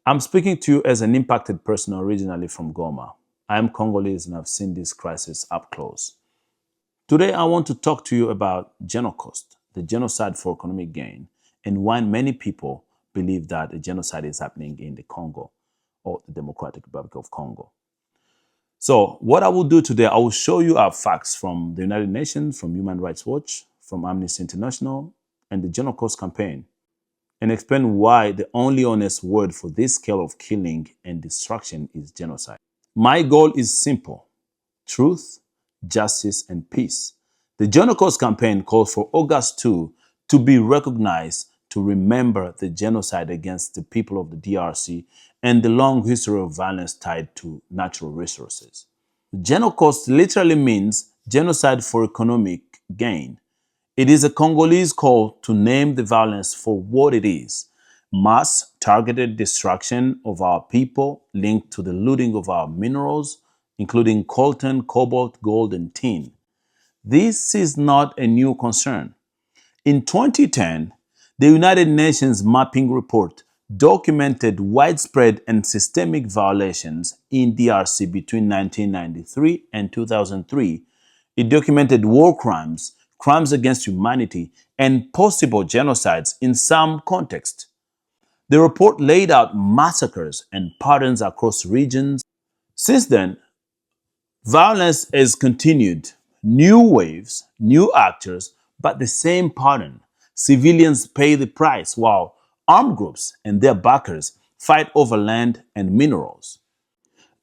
I'm speaking to you as an impacted person originally from Goma. I am Congolese and I've seen this crisis up close. Today, I want to talk to you about Geno-Cost, the genocide for economic gain, and why many people believe that a genocide is happening in the Congo or the Democratic Republic of Congo. So what I will do today, I will show you our facts from the United Nations, from Human Rights Watch, from Amnesty International, and the Geno-Cost campaign, and explain why the only honest word for this scale of killing and destruction is genocide. My goal is simple: truth, justice, and peace. The Geno-Cost campaign calls for August 2 to be recognized to remember the genocide against the people of the DRC and the long history of violence tied to natural resources. Geno-Cost literally means genocide for economic gain. It is a Congolese call to name the violence for what it is: mass targeted destruction of our people linked to the looting of our minerals, including coltan, cobalt, gold, and tin. This is not a new concern. In 2010, the United Nations Mapping Report documented widespread and systemic violations in DRC between 1993 and 2003. It documented war crimes, crimes against humanity, and possible genocides in some context. The report laid out massacres and patterns across regions. Since then, violence has continued. New waves, new actors, but the same pattern. Civilians pay the price while armed groups and their backers fight over land and minerals.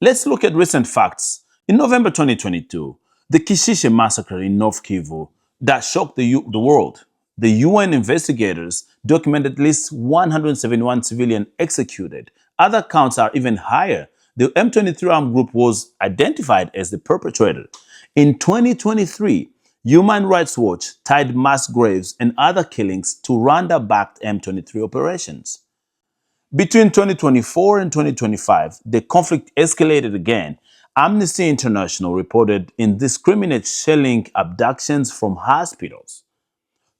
Let's look at recent facts. In November 2022, the Kishishe massacre in North Kivu that shocked the world. The UN investigators documented at least 171 civilians executed. Other counts are even higher. The M23 armed group was identified as the perpetrator. In 2023, Human Rights Watch tied mass graves and other killings to Rwanda-backed M23 operations. Between 2024 and 2025, the conflict escalated again. Amnesty International reported indiscriminate shelling, abductions from hospitals,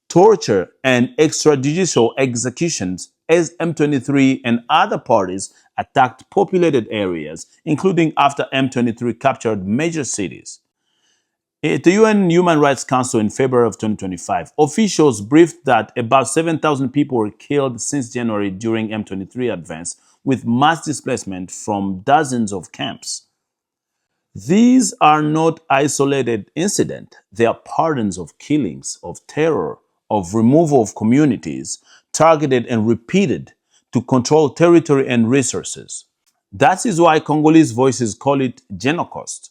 torture, and extrajudicial executions as M23 and other parties attacked populated areas, including after M23 captured major cities. At the UN Human Rights Council in February of 2025, officials briefed that about 7,000 people were killed since January during M23 advance, with mass displacement from dozens of camps. These are not isolated incidents. They are patterns of killings, of terror, of removal of communities, targeted and repeated to control territory and resources. That is why Congolese voices call it Geno-Cost,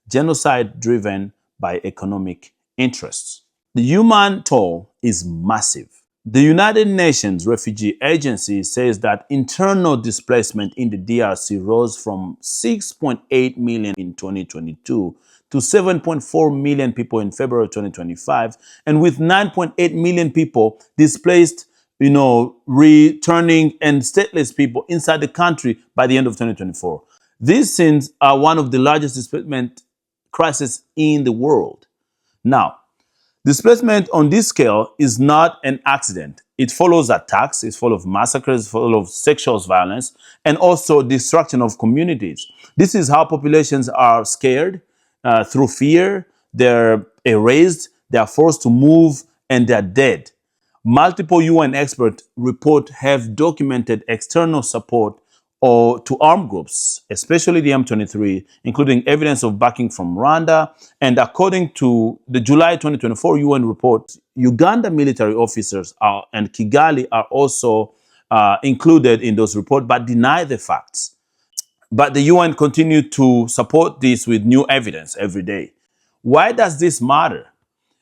genocide driven by economic interests. The human toll is massive. The United Nations Refugee Agency says that internal displacement in the DRC rose from 6.8 million in 2022 to 7.4 million people in February 2025, and with 9.8 million people displaced, returning, and stateless people inside the country by the end of 2024. These scenes are one of the largest displacement crisis in the world. Now, displacement on this scale is not an accident. It follows attacks, it's full of massacres, it's full of sexual violence, and also destruction of communities. This is how populations are scared through fear, they're erased, they're forced to move, and they're dead. Multiple UN expert reports have documented external support to armed groups, especially the M23, including evidence of backing from Rwanda. And according to the July 2024 UN report, Uganda military officers and Kigali are also included in those reports, but deny the facts. But the UN continued to support this with new evidence every day. Why does this matter?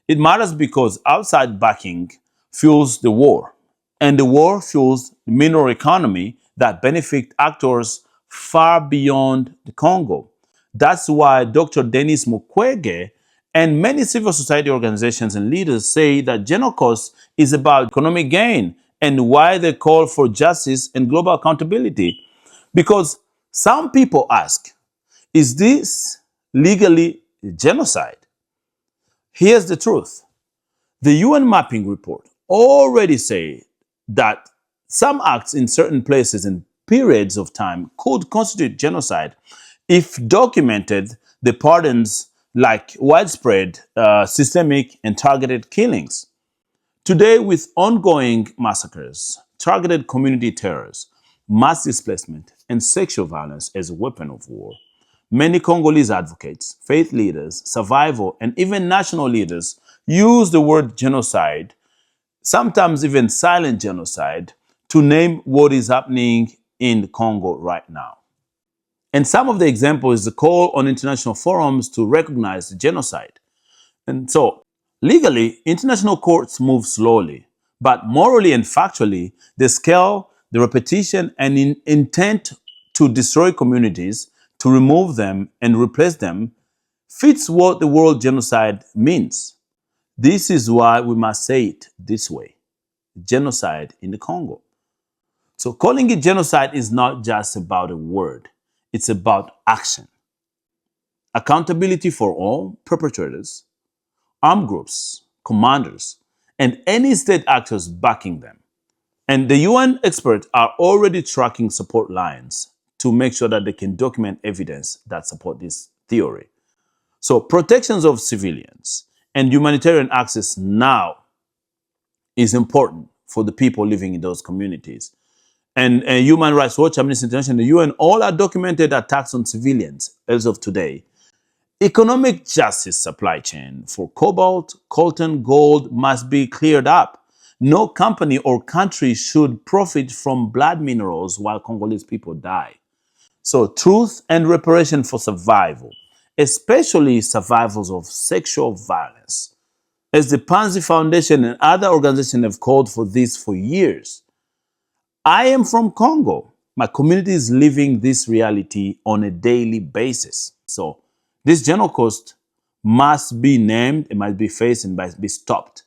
It matters because outside backing fuels the war, and the war fuels the mineral economy that benefit actors far beyond the Congo. That's why Dr. Denis Mukwege and many civil society organizations and leaders say that Geno-Cost is about economic gain, and why they call for justice and global accountability. Because some people ask, is this legally genocide? Here's the truth. The UN mapping report already say that some acts in certain places and periods of time could constitute genocide if documented. The patterns like widespread, systemic, and targeted killings. Today, with ongoing massacres, targeted community terrors, mass displacement, and sexual violence as a weapon of war, many Congolese advocates, faith leaders, survival, and even national leaders use the word genocide, sometimes even silent genocide, to name what is happening in Congo right now. And some of the examples is the call on international forums to recognize the genocide. And so, legally, international courts move slowly, but morally and factually, the scale, the repetition, and intent to destroy communities, to remove them and replace them, fits what the word genocide means. This is why we must say it this way: genocide in the Congo. So calling it genocide is not just about a word, it's about action. Accountability for all perpetrators, armed groups, commanders, and any state actors backing them. And the UN experts are already tracking support lines to make sure that they can document evidence that support this theory. So protections of civilians and humanitarian access now is important for the people living in those communities. And Human Rights Watch, Amnesty International, the UN, all are documented attacks on civilians as of today. Economic justice supply chain for cobalt, coltan, gold must be cleared up. No company or country should profit from blood minerals while Congolese people die. So truth and reparation for survival, especially survivals of sexual violence. As the Panzi Foundation and other organizations have called for this for years. I am from Congo. My community is living this reality on a daily basis. So this Geno-Cost must be named, it must be faced, and must be stopped.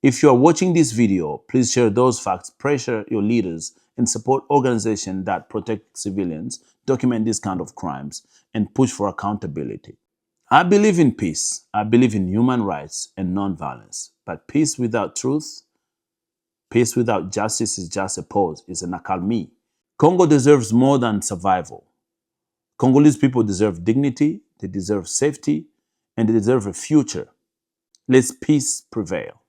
If you are watching this video, please share those facts, pressure your leaders, and support organizations that protect civilians, document these kind of crimes, and push for accountability. I believe in peace. I believe in human rights and non-violence. But peace without truth, peace without justice is just a pause, it's an accalmie. Congo deserves more than survival. Congolese people deserve dignity, they deserve safety, and they deserve a future. Let peace prevail.